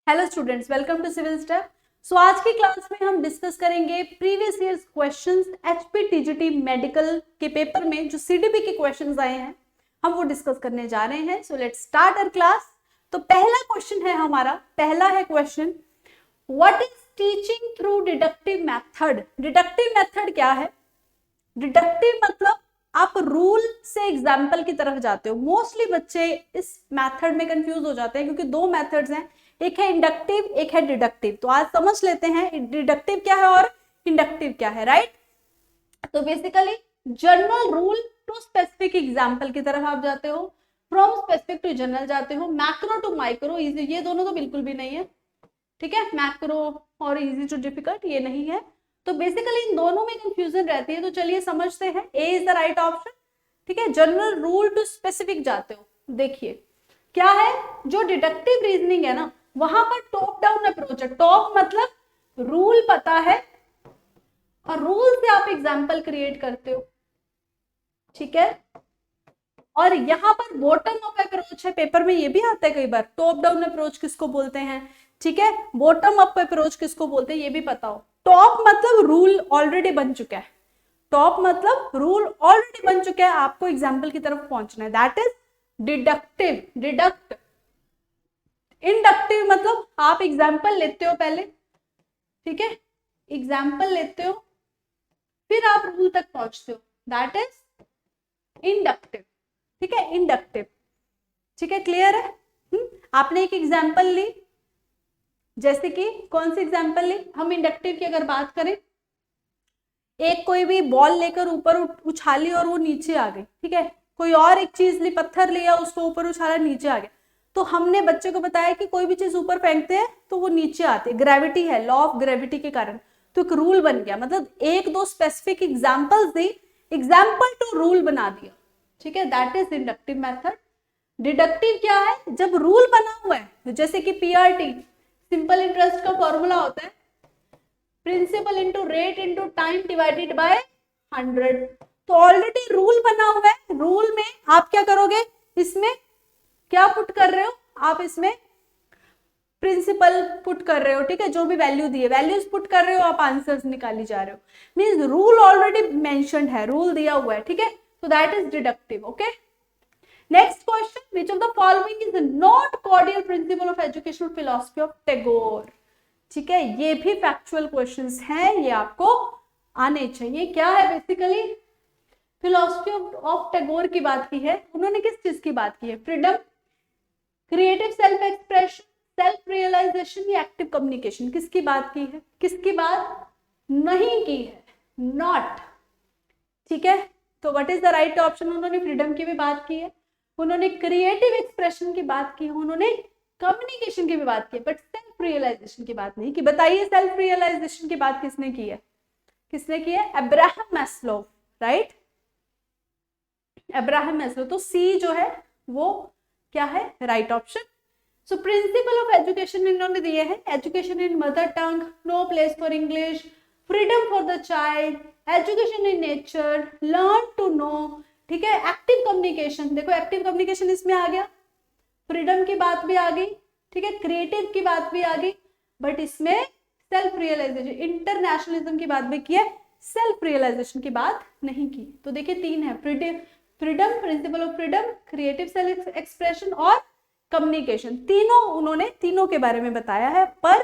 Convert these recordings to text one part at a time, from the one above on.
Hello students, welcome to civil step. So आज की class में हम डिस्कस करेंगे previous years questions HP TGT medical के पेपर में जो सीडीपी के क्वेश्चंस आए हैं हम वो डिस्कस करने जा रहे हैं। So let's start our class. तो पहला क्वेश्चन है हमारा, पहला है question, what is teaching through deductive method. Deductive method क्या है? डिडक्टिव मतलब आप रूल से एग्जाम्पल की तरफ जाते हो। मोस्टली बच्चे इस मेथड में कंफ्यूज हो जाते हैं क्योंकि दो मेथड्स हैं, एक है इंडक्टिव, एक है डिडक्टिव। तो आज समझ लेते हैं डिडक्टिव क्या है और इंडक्टिव क्या है, राइट। तो basically general rule to specific example की तरफ आप जाते हो, फ्रॉम स्पेसिफिक टू जनरल जाते हो, मैक्रो टू माइक्रो। ये दोनों तो बिल्कुल भी नहीं है, ठीक है। मैक्रो और इजी टू डिफिकल्ट ये नहीं है। तो बेसिकली इन दोनों में कंफ्यूजन रहती है। तो चलिए समझते हैं, ए इज द राइट ऑप्शन, ठीक है। जनरल रूल टू स्पेसिफिक जाते हो। देखिए क्या है, जो डिडक्टिव रीजनिंग है ना, वहां पर टॉप डाउन अप्रोच है। टॉप मतलब रूल पता है और रूल से आप एग्जाम्पल क्रिएट करते हो, ठीक है। और यहाँ पर बॉटम अप अप्रोच है। पेपर में ये भी आता है कई बार, टॉप डाउन अप्रोच किसको बोलते हैं, ठीक है। बॉटम अप अप्रोच किसको बोलते हैं ये भी पता हो। टॉप मतलब रूल ऑलरेडी बन चुका है, टॉप मतलब रूल ऑलरेडी बन चुका है, आपको एग्जाम्पल की तरफ पहुंचना है, that is deductive. Deduct. Inductive मतलब आप एग्जाम्पल लेते हो पहले, ठीक है, एग्जाम्पल लेते हो फिर आप रूल तक पहुंचते हो, दैट इज इंडक्टिव, ठीक है। इंडक्टिव, ठीक है, क्लियर है। आपने एक एग्जाम्पल ली, जैसे कि कौन सी एग्जाम्पल ली, हम इंडक्टिव की अगर बात करें, एक कोई भी बॉल लेकर ऊपर उछाली और वो नीचे आ गई, ठीक है। कोई और एक चीज ली, पत्थर लिया, उसको ऊपर उछाला, नीचे आ गया। तो हमने बच्चे को बताया कि कोई भी चीज ऊपर फेंकते हैं तो वो नीचे आती है, ग्रेविटी है, लॉ ऑफ ग्रेविटी के कारण। तो एक रूल बन गया, मतलब एक दो स्पेसिफिक एग्जाम्पल्स दी, एग्जाम्पल टू रूल बना दिया, ठीक है, that is inductive method. Deductive क्या है, जब रूल बना हुआ है, जैसे कि पीआरटी सिंपल इंटरेस्ट का फॉर्मूला होता है principal into rate into time divided by 100। तो ऑलरेडी रूल बना हुआ है, रूल में आप क्या करोगे, इसमें क्या पुट कर रहे हो आप, इसमें प्रिंसिपल पुट कर रहे हो, ठीक है। जो भी वैल्यू दी है वैल्यूज पुट कर रहे हो, आप आंसर्स निकाली जा रहे हो, मींस रूल ऑलरेडी मेंशन्ड है, रूल दिया हुआ है, ठीक है। तो that is deductive, okay. Next question, which of the following is not cordial principle of educational philosophy of Tagore, ठीक है। ये भी फैक्चुअल क्वेश्चंस हैं, ये आपको आने चाहिए। क्या है, बेसिकली फिलॉसफी ऑफ टैगोर की बात की है। उन्होंने किस चीज की बात की है, freedom, creative self expression, self realisation या एक्टिव कम्युनिकेशन। किसकी बात की है, किसकी बात नहीं की है, नॉट, ठीक है। तो what is the right option, उन्होंने फ्रीडम की भी बात की है, उन्होंने क्रिएटिव एक्सप्रेशन की बात की है, उन्होंने कम्युनिकेशन की भी बात की है, बट सेल्फ रियलाइजेशन की बात नहीं की। बताइए सेल्फ रियलाइजेशन की बात किसने की है, किसने की है, Abraham Maslow, right, Abraham Maslow. तो सी जो है वो क्या है, right option. So principle of education इन्होंने दिए हैं, education in mother tongue, no place for English, freedom for the child, education in nature, learn to know, ठीक है। एक्टिव कम्युनिकेशन, देखो एक्टिव कम्युनिकेशन इसमें आ गया, फ्रीडम की बात भी आ गई, ठीक है, क्रिएटिव की बात भी आ गई, बट इसमें सेल्फ रियलाइजेशन, इंटरनेशनलिज्म की बात भी की है, सेल्फ रियलाइजेशन की बात नहीं की। तो देखिए तीन है, freedom, principle of freedom, creative self expression और कम्युनिकेशन। तीनों उन्होंने तीनों के बारे में बताया है, पर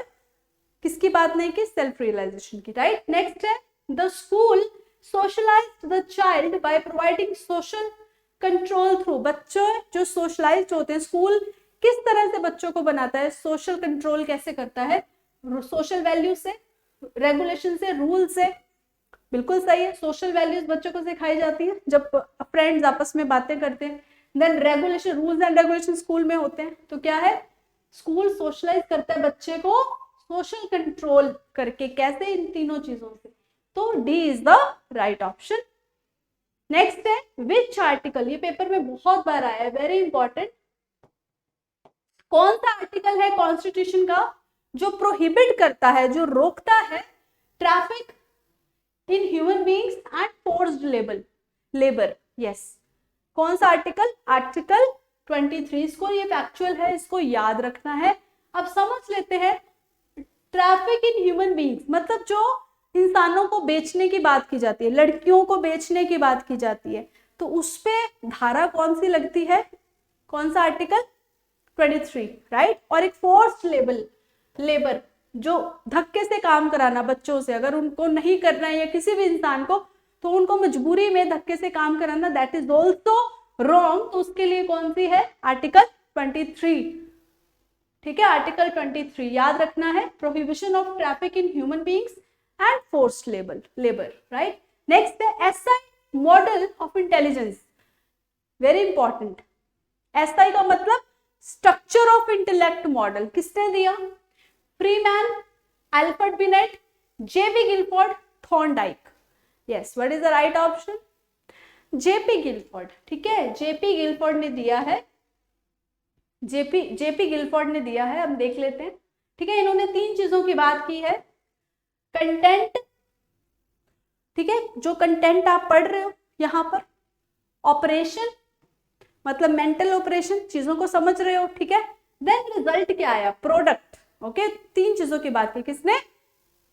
किसकी बात नहीं की, सेल्फ रियलाइजेशन की, राइट। नेक्स्ट है, the school socialised the child by providing social control through. बच्चे जो सोशलाइज्ड होते हैं, स्कूल किस तरह से बच्चों को बनाता है, सोशल कंट्रोल कैसे करता है, सोशल वैल्यू से, रेगुलेशन से, रूल से। बिल्कुल सही है, सोशल वैल्यूज बच्चों को सिखाई जाती है जब फ्रेंड्स आपस में बातें करते हैं। Then regulation, rules and regulation school में होते हैं। तो क्या है, स्कूल सोशलाइज करता है बच्चे को सोशल कंट्रोल करके, कैसे, इन तीनों चीजों से। तो D is the right option. Next है, विच आर्टिकल, ये पेपर में बहुत बार आया है, वेरी इंपॉर्टेंट। कौन सा आर्टिकल है कॉन्स्टिट्यूशन का जो प्रोहिबिट करता है, जो रोकता है traffic in human beings and forced labour, yes. कौन सा आर्टिकल, आर्टिकल 23। इसको, ये फैक्चुअल है, इसको याद रखना है। अब समझ लेते हैं ट्रैफिक इन ह्यूमन बीइंग्स, मतलब जो इंसानों को बेचने की बात की जाती है, लड़कियों को बेचने की बात की जाती है, तो उस पे धारा कौन सी लगती है, कौन सा आर्टिकल 23, राइट। और एक फोर्स्ड लेबर, जो धक्के से काम कराना बच्चों से, अगर उनको नहीं करना है या किसी भी इंसान को, तो उनको मजबूरी में धक्के से काम कराना, दैट इज ऑल्सो रॉन्ग। तो उसके लिए कौन सी है, आर्टिकल 23, ठीक है, आर्टिकल 23 याद रखना है, prohibition of traffic in human beings and forced labour, right. Next है SI model of intelligence, very important. SI का मतलब स्ट्रक्चर ऑफ इंटेलेक्ट मॉडल, किसने दिया, Freeman, Alfred Binet, JP Guilford, Thorndike. Yes, what is the right option, JP Guilford, ठीक है, JP Guilford ने दिया है, जेपी गिलफोर्ड ने दिया है। हम देख लेते हैं, ठीक है। इन्होंने 3 चीजों की बात की है, कंटेंट, ठीक है, जो कंटेंट आप पढ़ रहे हो यहाँ पर, ऑपरेशन मतलब मेंटल ऑपरेशन, चीजों को समझ रहे हो, ठीक है, देन रिजल्ट क्या आया, प्रोडक्ट, ओके। 3 चीजों की बात की किसने,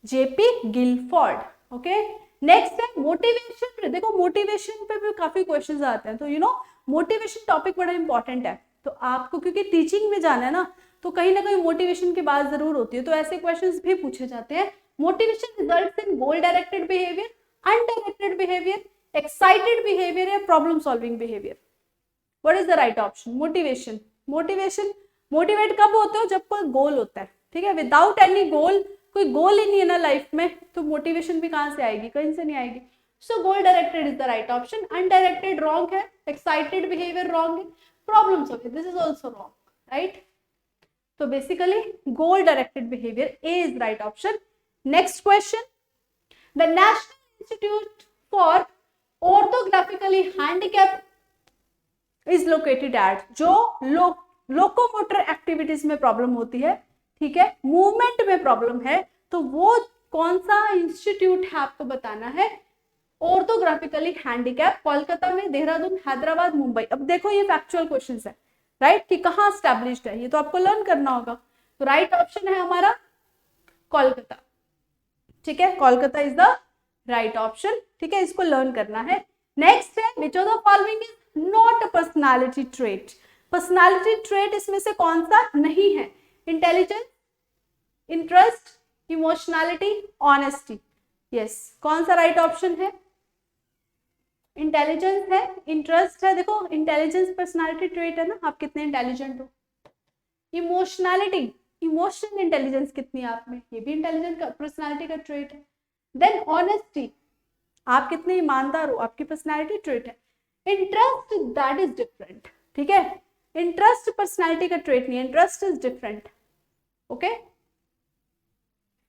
जेपी गिलफोर्ड, ओके। नेक्स्ट है मोटिवेशन। देखो मोटिवेशन पे भी काफी क्वेश्चंस आते हैं, तो यू नो मोटिवेशन टॉपिक बड़ा इंपॉर्टेंट है, तो आपको क्योंकि टीचिंग में जाना है ना, तो कहीं ना कहीं मोटिवेशन की बात जरूर होती है, तो ऐसे क्वेश्चंस भी पूछे जाते हैं। Motivation results in goal directed behaviour, undirected behaviour, excited behaviour या problem solving behaviour. What is the right option, motivation. Motivate कब होते हो, जब कोई गोल होता है, ठीक है। विदाउट एनी गोल, कोई गोल ही नहीं है ना लाइफ में, तो मोटिवेशन भी कहां से आएगी, कहीं से नहीं आएगी। So goal directed is the right option, undirected wrong है, एक्साइटेड बिहेवियर रॉन्ग है, problem solving this is also wrong, right. तो basically goal directed behaviour, A is right option. Next question, the national institute for orthographically handicap is located at, जो locomotor activities में problem होती है, ठीक है, movement में problem है, तो वो कौन सा इंस्टीट्यूट है आपको बताना है, ऑर्थोग्राफिकली हैंडीकैप, कोलकाता में, देहरादून, हैदराबाद, मुंबई। अब देखो ये फैक्चुअल क्वेश्चंस है, राइट, कि कहाँ एस्टैब्लिश्ड है, ये तो आपको लर्न करना होगा। तो राइट ऑप्शन है हमारा कोलकाता, ठीक है, Kolkata is the right option, ठीक है, इसको लर्न करना है। नेक्स्ट है which of the following is not a personality trait. Personality trait इसमें से कौन सा नहीं है, intelligence, interest, emotionality, honesty. Yes, कौन सा राइट ऑप्शन है, इंटेलिजेंस है, इंटरेस्ट है, देखो इंटेलिजेंस पर्सनालिटी ट्रेट है ना, आप कितने इंटेलिजेंट हो। इमोशनैलिटी, इमोशनल इंटेलिजेंस कितनी है आप में, ये भी इंटेलिजेंट पर्सनालिटी का ट्रेट है। देन ऑनेस्टी, आप कितने ईमानदार हो, आपकी पर्सनालिटी ट्रेट है। इंटरेस्ट दैट इज डिफरेंट, ठीक है, इंटरेस्ट पर्सनालिटी का ट्रेट नहीं है, इंटरेस्ट इज डिफरेंट, ओके,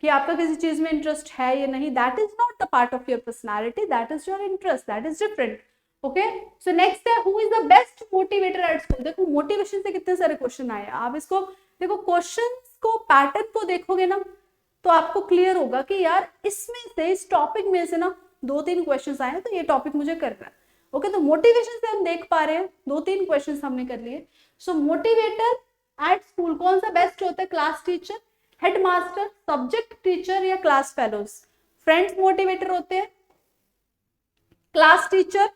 कि आपका किसी चीज में इंटरेस्ट है या नहीं, that is not the part of your personality, that is your interest, that is different, okay. So next है who is the best motivator at school. देखो मोटिवेशन से कितने सारे क्वेश्चन आए, आप इसको देखो, क्वेश्चंस को पैटर्न को देखोगे ना, तो आपको क्लियर होगा कि यार इसमें से, इस टॉपिक में से ना 2-3 क्वेश्चंस आए हैं, तो ये टॉपिक मुझे करना है, ओके। तो मोटिवेशन से हम देख पा रहे हैं 2-3 क्वेश्चंस हमने कर लिए। सो मोटिवेटर एट स्कूल कौन सा बेस्ट होता है, class teacher, headmaster, subject teacher या क्लास फेलोज। फ्रेंड्स मोटिवेटर होते हैं, क्लास टीचर,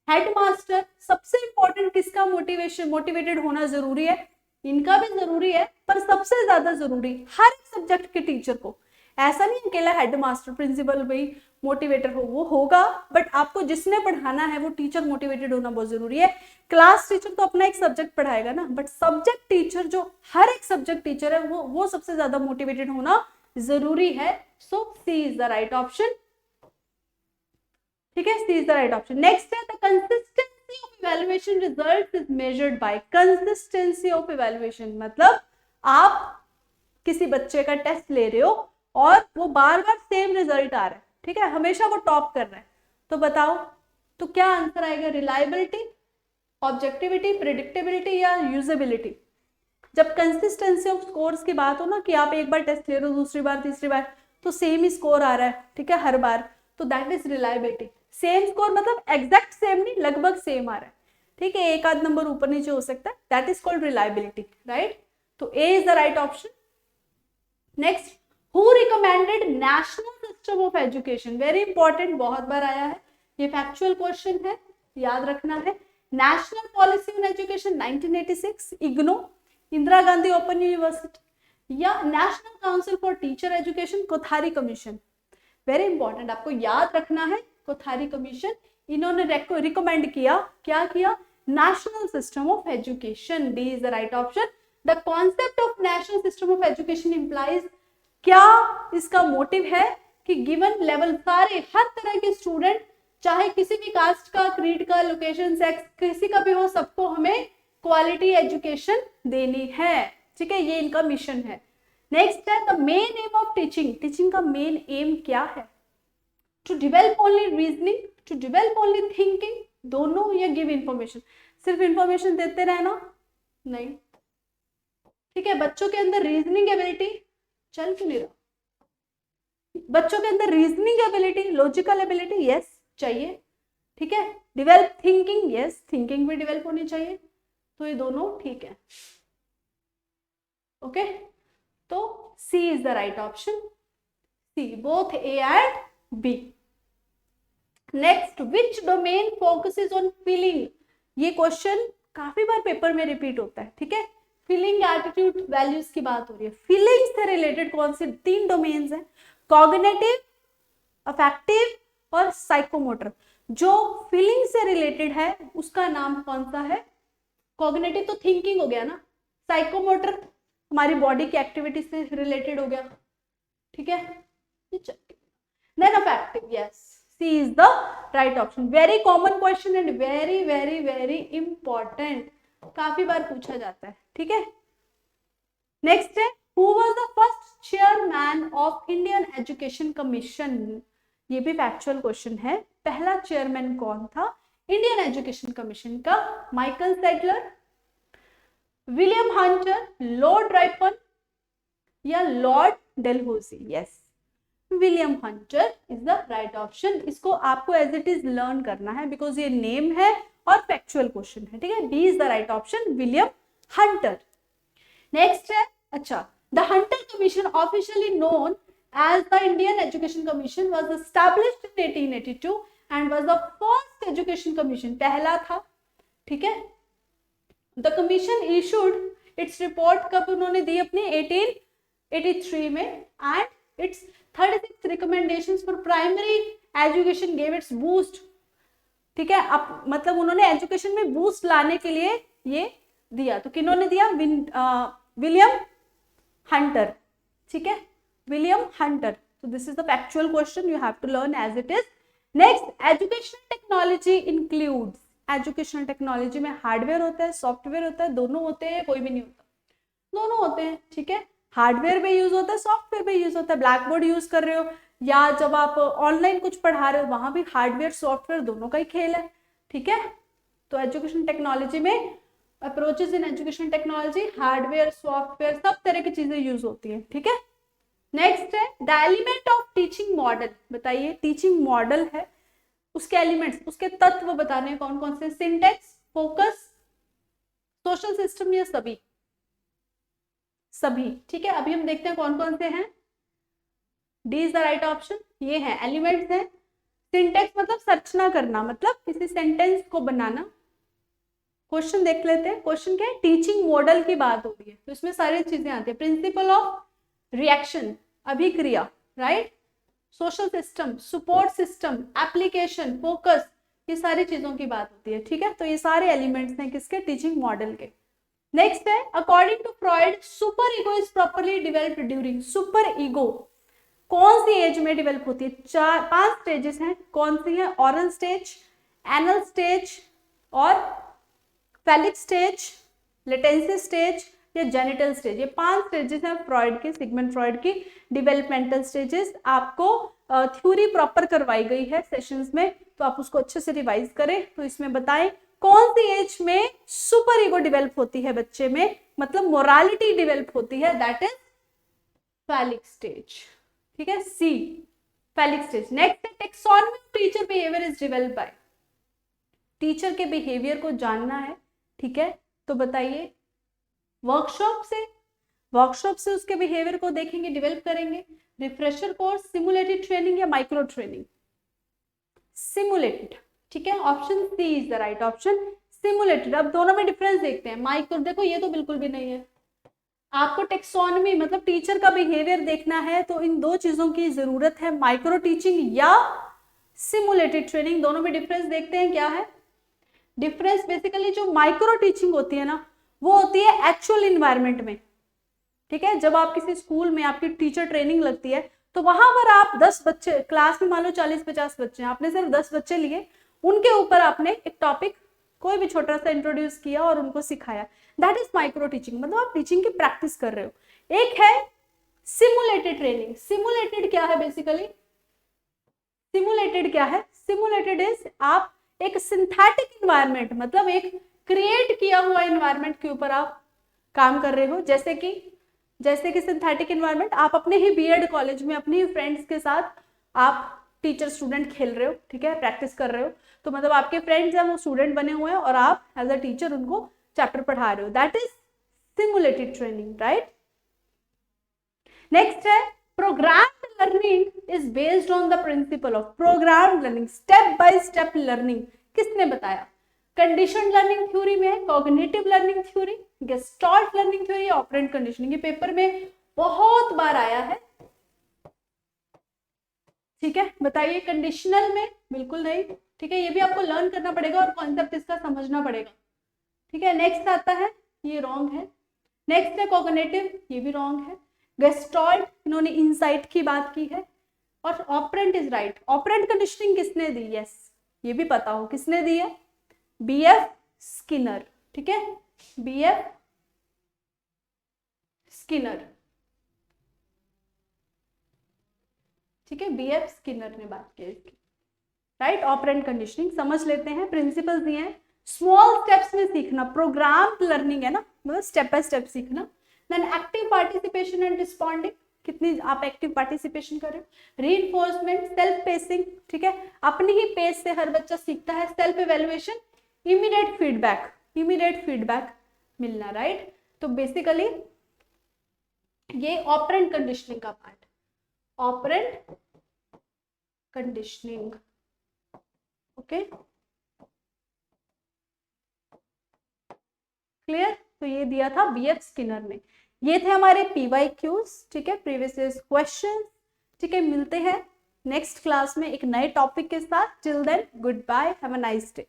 हेडमास्टर। सबसे इंपॉर्टेंट किसका मोटिवेटेड होना जरूरी है, इनका भी जरूरी है, पर सबसे ज्यादा जरूरी हर एक सब्जेक्ट के टीचर को, ऐसा नहीं अकेला हेडमास्टर प्रिंसिपल भाई मोटिवेटर हो, वो होगा, बट आपको जिसने पढ़ाना है वो टीचर मोटिवेटेड होना बहुत जरूरी है। क्लास टीचर तो अपना एक सब्जेक्ट पढ़ाएगा ना, बट सब्जेक्ट टीचर जो हर एक सब्जेक्ट टीचर है वो सबसे ज्यादा मोटिवेटेड होना जरूरी है। So C is the right option, ठीक है, C is the right option. Next है the consistency of evaluation result is measured by. Consistency of evaluation मतलब आप किसी बच्चे का टेस्ट ले रहे हो और वो बार बार सेम रिजल्ट आ रहा है, ठीक है, हमेशा वो टॉप कर रहा है, तो बताओ तो क्या आंसर आएगा, रिलायबिलिटी, ऑब्जेक्टिविटी, प्रिडिक्टेबिलिटी या यूजेबिलिटी। जब कंसिस्टेंसी ऑफ स्कोर्स की बात हो ना, कि आप एक बार टेस्ट ले रहे हो, दूसरी बार, तीसरी बार तो सेम ही स्कोर आ रहा है, ठीक है, हर बार, तो that is reliability. Same score मतलब एग्जैक्ट सेम नहीं, लगभग सेम आ रहा है, ठीक है, एक आध नंबर ऊपर नीचे हो सकता है, that is called reliability, right. तो A is the right option. Next, who recommended national system of education, very important, बहुत बार आया है, ये फैक्चुअल क्वेश्चन है, याद रखना है। National policy on education 1986, IGNOU, Indira Gandhi open university, या national council for teacher education, Kothari commission. Very important, आपको याद रखना है, कोठारी कमीशन, इन्होंने रिकमेंड किया, क्या किया, national system of education. D is the right option. The concept of national system of education implies, क्या इसका मोटिव है कि गिवन लेवल सारे हर तरह के स्टूडेंट, चाहे किसी भी कास्ट का, क्रीड का, लोकेशन, सेक्स, किसी का भी हो, सबको हमें क्वालिटी एजुकेशन देनी है। ठीक है, ये इनका मिशन है। नेक्स्ट है the main aim of teaching, teaching का मेन एम क्या है, to develop only reasoning, to develop only thinking, दोनों, या गिव इंफॉर्मेशन। सिर्फ इंफॉर्मेशन देते रहना नहीं। ठीक है, बच्चों के अंदर रीजनिंग एबिलिटी, चल क्यों नहीं रहा, बच्चों के अंदर reasoning ability, logical ability, yes चाहिए। ठीक है, डिवेल्प थिंकिंग, यस थिंकिंग भी डिवेल्प होनी चाहिए, तो ये दोनों ठीक है। ओके, तो C is the right option, C, both A and B. Next, which domain focuses on feeling, ये क्वेश्चन काफी बार पेपर में रिपीट होता है। ठीक है, फीलिंग, एटीट्यूड, वैल्यूज की बात हो रही है। फीलिंग से रिलेटेड कौन से 3 डोमेन्स हैं, कॉग्निटिव, अफेक्टिव और साइकोमोटर। जो फीलिंग से रिलेटेड है उसका नाम कौन सा है, कॉग्निटिव तो थिंकिंग हो गया ना, साइकोमोटर हमारी बॉडी की एक्टिविटी से रिलेटेड हो गया। ठीक है, then affective, yes, C is the right option. Very common question and very very very important, काफी बार पूछा जाता है। ठीक है, नेक्स्ट है who was the first chairman of Indian education commission, ये भी फैक्चुअल क्वेश्चन है। पहला चेयरमैन कौन था इंडियन एजुकेशन कमीशन का, Michael Sadler, William Hunter, Lord Ripon या Lord Dalhousie. Yes, William Hunter is the right option. इसको आपको एज इट इज लर्न करना है बिकॉज ये नेम है और फैक्चुअल क्वेश्चन है। ठीक है, B is the right option, William Hunter. Next है, अच्छा, the Hunter commission officially known as the Indian Education Commission was established in 1882 and was the first education commission, पहला था। ठीक है, the commission issued its report कब उन्होंने दी, अपने 1883 में, and its 36 recommendations for primary education gave its boost। ठीक है, अब मतलब उन्होंने एजुकेशन में बूस्ट लाने के लिए ये दिया, तो किन्होंने दिया, विलियम हंटर। ठीक है, William Hunter. So this is the factual question, you have to learn as it is. Next, educational technology includes, educational technology में हार्डवेयर होता है, सॉफ्टवेयर होता है, दोनों होते हैं, कोई भी नहीं होता, दोनों होते हैं। ठीक है, हार्डवेयर भी यूज होता है, सॉफ्टवेयर भी यूज होता है। ब्लैक बोर्ड यूज कर रहे हो या जब आप ऑनलाइन कुछ पढ़ा रहे हो, वहां भी हार्डवेयर सॉफ्टवेयर दोनों का ही खेल है। ठीक है, तो एजुकेशन टेक्नोलॉजी में, approaches in education technology, hardware software सब तरह की चीजें यूज होती है। ठीक है, नेक्स्ट है the element of teaching model, बताइए टीचिंग मॉडल है, उसके एलिमेंट्स, उसके तत्व बताने कौन कौन से, सिंटेक्स, फोकस, सोशल सिस्टम या सभी, सभी। ठीक है, अभी हम देखते हैं कौन कौन से हैं। D is the right option, ये है एलिमेंट्स हैं। सिंटेक्स मतलब संरचना करना, मतलब किसी सेंटेंस को बनाना। क्वेश्चन देख लेते हैं, क्वेश्चन क्या है, टीचिंग मॉडल की बात हो रही है, तो इसमें सारी चीजें आती है। प्रिंसिपल ऑफ रिएक्शन, अभिक्रिया, right, social system, support system, application, focus, ये सारी चीजों की बात होती है। ठीक है, तो ये सारे एलिमेंट्स हैं किसके, टीचिंग मॉडल के। नेक्स्ट है according to Freud super ego is properly developed during, super ego कौन सी एज में डेवलप होती है, 5 स्टेजेस हैं, कौन सी है, ऑरल स्टेज, एनल स्टेज और फेलिक स्टेज, लेटेंसी स्टेज या जेनिटल स्टेज। ये 5 स्टेजेस हैं फ्रॉइड के, सिगमंड फ्रॉइड की डेवलपमेंटल स्टेजेस। आपको थ्योरी प्रॉपर करवाई गई है सेशंस में, तो आप उसको अच्छे से रिवाइज करें। तो इसमें बताएं कौन सी एज में सुपर ईगो डेवलप होती है बच्चे में, मतलब मोरालिटी डेवलप होती है, दैट इज फेलिक स्टेज। ठीक है, सी फेलिक स्टेज। नेक्स्ट है taxonomy of teacher behaviour is developed by, teacher के बिहेवियर को जानना है। ठीक है, तो बताइए वर्कशॉप से, वर्कशॉप से उसके बिहेवियर को देखेंगे, डेवलप करेंगे। रिफ्रेशर कोर्स, सिमुलेटेड ट्रेनिंग या माइक्रो ट्रेनिंग? सिमुलेटेड, ठीक है, option C is the right option, simulated. अब दोनों में डिफरेंस देखते हैं। माइक्रो, देखो ये तो बिल्कुल भी नहीं है। आपको टेक्सोनमी मतलब टीचर का बिहेवियर देखना है तो इन दो चीजों की जरूरत है, माइक्रो टीचिंग या सिमुलेटेड ट्रेनिंग। दोनों में डिफरेंस देखते हैं क्या है। डिफरेंस बेसिकली जो माइक्रो टीचिंग होती है ना, वो होती है एक्चुअल इन्वायरमेंट में, ठीक है। जब आप किसी स्कूल में आपकी टीचर ट्रेनिंग लगती है तो वहां पर आप 10 बच्चे, क्लास में मान लो 40-50 बच्चे हैं, आपने सिर्फ 10 बच्चे लिए, उनके ऊपर आपने एक टॉपिक कोई भी छोटा सा इंट्रोड्यूस किया और उनको सिखाया, दैट इज माइक्रो टीचिंग, मतलब आप टीचिंग की प्रैक्टिस कर रहे हो। एक है सिमुलेटेड ट्रेनिंग। सिमुलेटेड क्या है बेसिकली? सिमुलेटेड क्या है? सिमुलेटेड इज आप एक सिंथेटिक इन्वायरमेंट, मतलब एक क्रिएट किया हुआ इन्वायरमेंट के ऊपर आप काम कर रहे हो। जैसे कि सिंथेटिक इन्वायरमेंट, आप अपने ही बीएड कॉलेज में अपनी ही फ्रेंड्स के साथ आप टीचर स्टूडेंट खेल रहे हो, ठीक है, प्रैक्टिस कर रहे हो। तो मतलब आपके फ्रेंड्स हैं वो स्टूडेंट बने हुए हैं और आप एज अ टीचर उनको चैप्टर पढ़ा रहे हो, that is simulated training, right. Next है programmed learning is based on the principle of programmed learning, step by step learning. किसने बताया? कंडीशन लर्निंग थ्योरी में है, cognitive learning theory, gestalt learning theory, operant conditioning. ये paper में बहुत बार आया है, ठीक है। बताइए कंडीशनल में? बिल्कुल नहीं, ठीक है, ये भी आपको लर्न करना पड़ेगा और कॉन्सेप्ट इसका समझना पड़ेगा, ठीक है। नेक्स्ट आता है, ये रॉन्ग है। नेक्स्ट है कॉग्निटिव, ये भी रॉन्ग है। गेस्टाल्ट, इन्होंने इनसाइट की बात की है। और operant is right. Operant conditioning किसने दी? यस, ये भी पता हो किसने दी है, बीएफ स्किनर, ठीक है, बीएफ स्किनर, ठीक है, बीएफ स्किनर ने बात की इसकी, राइट। ऑपरेंट कंडीशनिंग समझ लेते हैं, प्रिंसिपल्स दिए हैं, स्मॉल स्टेप्स में सीखना, प्रोग्राम लर्निंग है ना, मतलब स्टेप बाय स्टेप सीखना। Then active participation and responding, कितनी आप एक्टिव पार्टिसिपेशन कर रहे हो। रीइंफोर्समेंट, सेल्फ पेसिंग, ठीक है, अपनी ही पेस से हर बच्चा सीखता है। सेल्फ इवेल्युएशन, इमीडिएट फीडबैक मिलना, राइट। तो बेसिकली ये ऑपरेंट कंडीशनिंग का part, operant conditioning, okay, clear. तो ये दिया था बीएफ स्किनर ने। ये थे हमारे PYQs, ठीक है, प्रीवियस ईयर क्वेश्चन, ठीक है। मिलते हैं नेक्स्ट क्लास में एक नए टॉपिक के साथ। Till then goodbye, have a nice day.